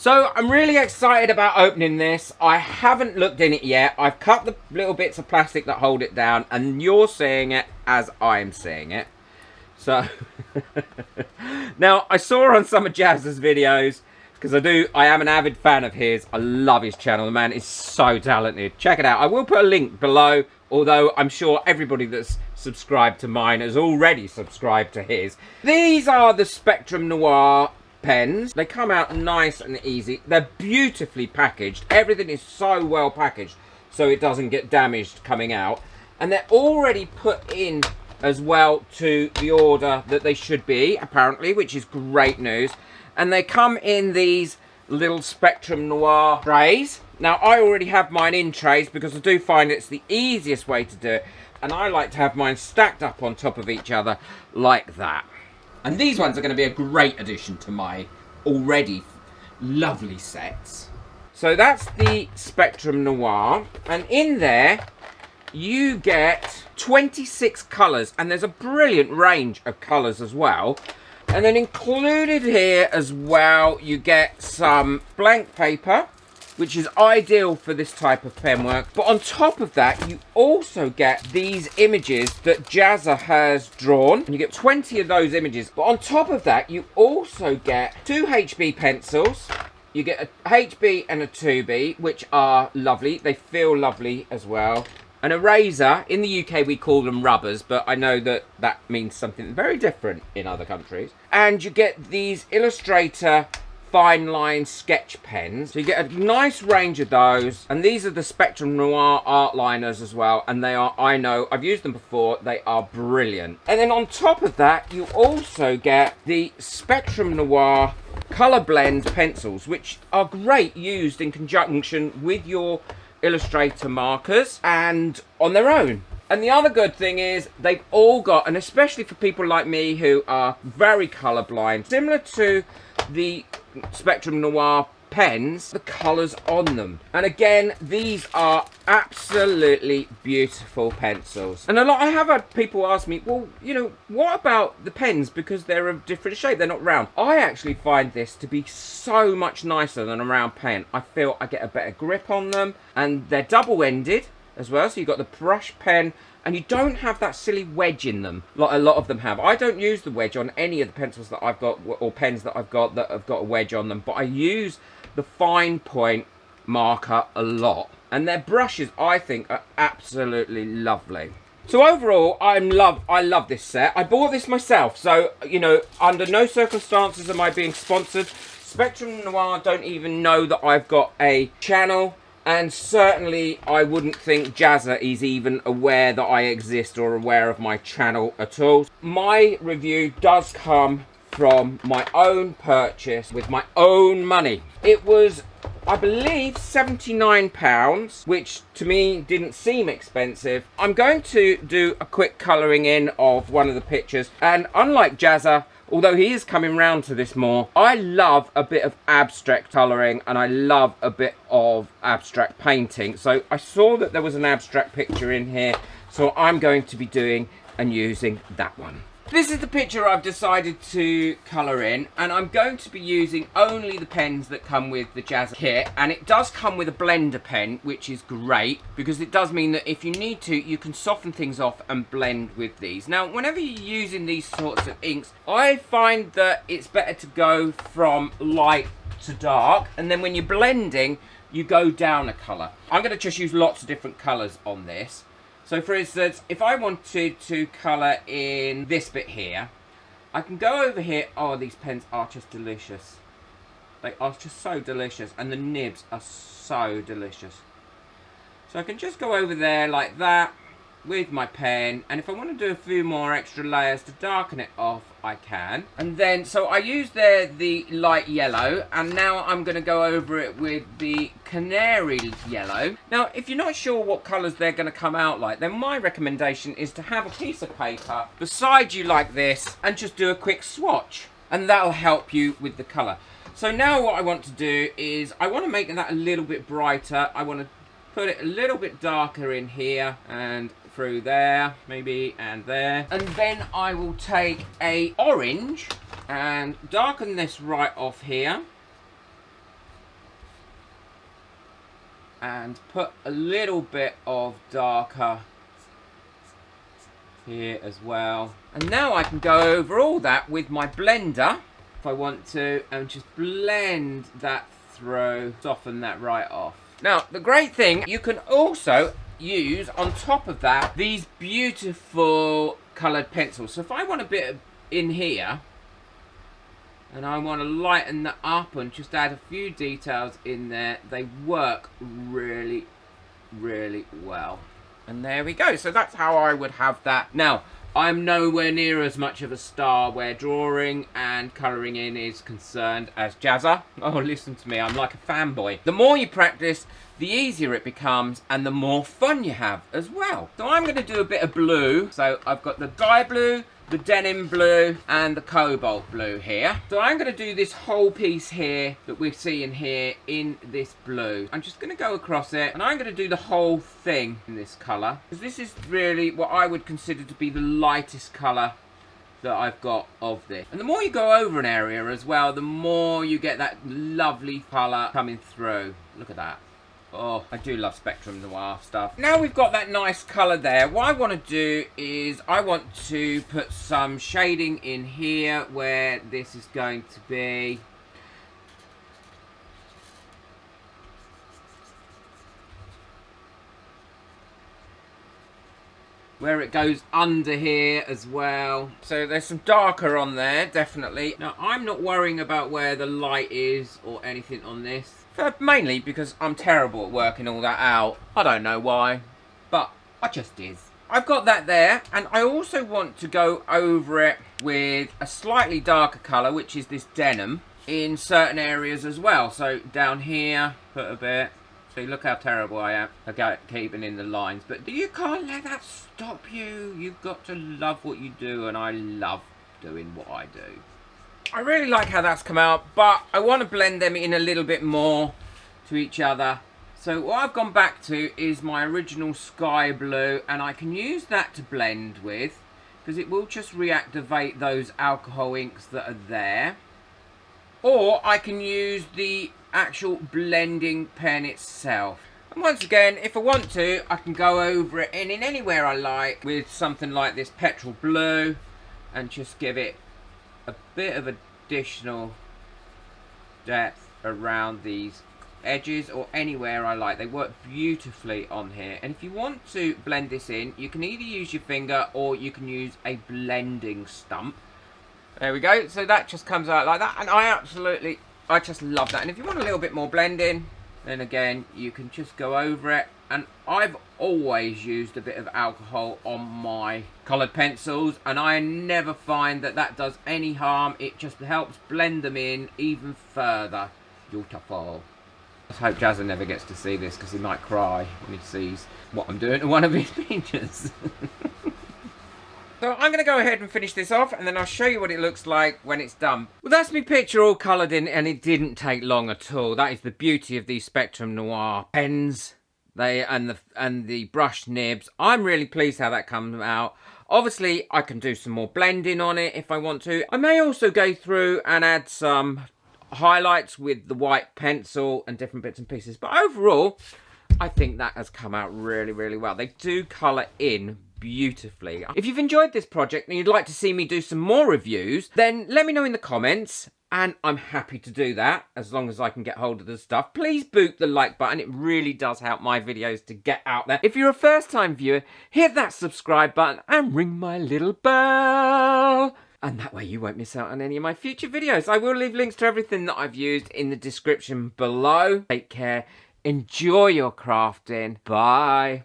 So I'm really excited about opening this. I haven't looked in it yet. I've cut the little bits of plastic that hold it down, and you're seeing it as I'm seeing it. So now I saw on some of Jazza's videos, because I am an avid fan of his. I love his channel. The man is so talented. Check it out. I will put a link below, although I'm sure everybody that's subscribed to mine has already subscribed to his. These are the Spectrum Noir pens. They come out nice and easy. They're beautifully packaged. Everything is so well packaged so it doesn't get damaged coming out. And they're already put in as well to the order that they should be, apparently, which is great news. And they come in these little Spectrum Noir trays. Now, I already have mine in trays because I do find it's the easiest way to do it. And I like to have mine stacked up on top of each other like that. And these ones are going to be a great addition to my already lovely sets. So that's the Spectrum Noir. And in there, you get 26 colours. And there's a brilliant range of colours as well. And then included here as well, you get some blank paper, which is ideal for this type of pen work. But on top of that, you also get these images that Jazza has drawn. And you get 20 of those images. But on top of that, you also get 2 HB pencils. You get a HB and a 2B, which are lovely. They feel lovely as well. An eraser. In the UK, we call them rubbers, but I know that that means something very different in other countries. And you get these Illustrator fine line sketch pens. So you get a nice range of those. And these are the Spectrum Noir art liners as well. And they are, I know, I've used them before. They are brilliant. And then on top of that, you also get the Spectrum Noir color blend pencils, which are great used in conjunction with your Illustrator markers and on their own. And the other good thing is they've all got, and especially for people like me who are very colorblind, similar to the Spectrum Noir pens, the colours on them. And again, these are absolutely beautiful pencils. And I have had people ask me, well, you know, what about the pens, because they're of different shape, they're not round. I actually find this to be so much nicer than a round pen. I feel I get a better grip on them, and they're double-ended as well, so you've got the brush pen, and you don't have that silly wedge in them like a lot of them have. I don't use the wedge on any of the pencils that I've got, or pens that I've got that have got a wedge on them, but I use the fine point marker a lot. And their brushes, I think, are absolutely lovely. So overall, I love this set. I bought this myself, so, you know, under no circumstances am I being sponsored. Spectrum Noir don't even know that I've got a channel. And certainly, I wouldn't think Jazza is even aware that I exist or aware of my channel at all. My review does come from my own purchase with my own money. It was, I believe, £79, which to me didn't seem expensive. I'm going to do a quick colouring in of one of the pictures. And unlike Jazza, although he is coming round to this more, I love a bit of abstract colouring and I love a bit of abstract painting. So I saw that there was an abstract picture in here, so I'm going to be doing and using that one. This is the picture I've decided to colour in, and I'm going to be using only the pens that come with the Jazza kit. And it does come with a blender pen, which is great, because it does mean that if you need to, you can soften things off and blend with these. Now, whenever you're using these sorts of inks, I find that it's better to go from light to dark, and then when you're blending, you go down a colour. I'm going to just use lots of different colours on this. So for instance, if I wanted to colour in this bit here, I can go over here. Oh, these pens are just delicious. They are just so delicious, and the nibs are so delicious. So I can just go over there like that with my pen, and if I want to do a few more extra layers to darken it off, I can. And then, so I used there the light yellow, and now I'm going to go over it with the canary yellow. Now, if you're not sure what colours they're going to come out like, then my recommendation is to have a piece of paper beside you like this, and just do a quick swatch, and that'll help you with the colour. So now what I want to do is, I want to make that a little bit brighter. I want to put it a little bit darker in here, and through there, maybe, and there. And then I will take a orange and darken this right off here. and put a little bit of darker here as well. And now I can go over all that with my blender if I want to, and just blend that through, soften that right off. Now, the great thing, you can also use on top of that these beautiful coloured pencils. So if I want a bit in here and I want to lighten that up and just add a few details in there, they work really, really well. And there we go. So that's how I would have that. Now, I'm nowhere near as much of a star where drawing and colouring in is concerned as Jazza. Oh, listen to me, I'm like a fanboy. The more you practice, the easier it becomes and the more fun you have as well. So I'm going to do a bit of blue. So I've got the sky blue, the denim blue and the cobalt blue here. So I'm going to do this whole piece here that we're seeing here in this blue. I'm just going to go across it and I'm going to do the whole thing in this colour, because this is really what I would consider to be the lightest colour that I've got of this. And the more you go over an area as well, the more you get that lovely colour coming through. Look at that. Oh, I do love Spectrum Noir stuff. Now we've got that nice colour there, what I want to do is I want to put some shading in here where this is going to be. Where it goes under here as well. So there's some darker on there, definitely. Now, I'm not worrying about where the light is or anything on this. Mainly because I'm terrible at working all that out. I don't know why, but I just is. I've got that there, and I also want to go over it with a slightly darker colour, which is this denim, in certain areas as well. So down here, put a bit. See, look how terrible I am at keeping in the lines. But you can't let that stop you. You've got to love what you do, and I love doing what I do. I really like how that's come out, but I want to blend them in a little bit more to each other. So what I've gone back to is my original sky blue, and I can use that to blend with, because it will just reactivate those alcohol inks that are there. Or I can use the actual blending pen itself. And once again, if I want to, I can go over it in anywhere I like with something like this petrol blue and just give it a bit of additional depth around these edges or anywhere I like. They work beautifully on here. And if you want to blend this in, you can either use your finger or you can use a blending stump. There we go. So that just comes out like that, and I just love that. And if you want a little bit more blending, then again you can just go over it. And I've always used a bit of alcohol on my coloured pencils, and I never find that that does any harm. It just helps blend them in even further. Beautiful. I hope Jazza never gets to see this, because he might cry when he sees what I'm doing to one of his pictures. So I'm going to go ahead and finish this off, and then I'll show you what it looks like when it's done. Well, that's my picture all coloured in, and it didn't take long at all. That is the beauty of these Spectrum Noir pens. And the brush nibs. I'm really pleased how that comes out. Obviously, I can do some more blending on it if I want to. I may also go through and add some highlights with the white pencil and different bits and pieces. But overall, I think that has come out really, really well. They do colour in beautifully. If you've enjoyed this project and you'd like to see me do some more reviews, then let me know in the comments. And I'm happy to do that, as long as I can get hold of the stuff. Please boop the like button. It really does help my videos to get out there. If you're a first-time viewer, hit that subscribe button and ring my little bell. And that way you won't miss out on any of my future videos. I will leave links to everything that I've used in the description below. Take care. Enjoy your crafting. Bye.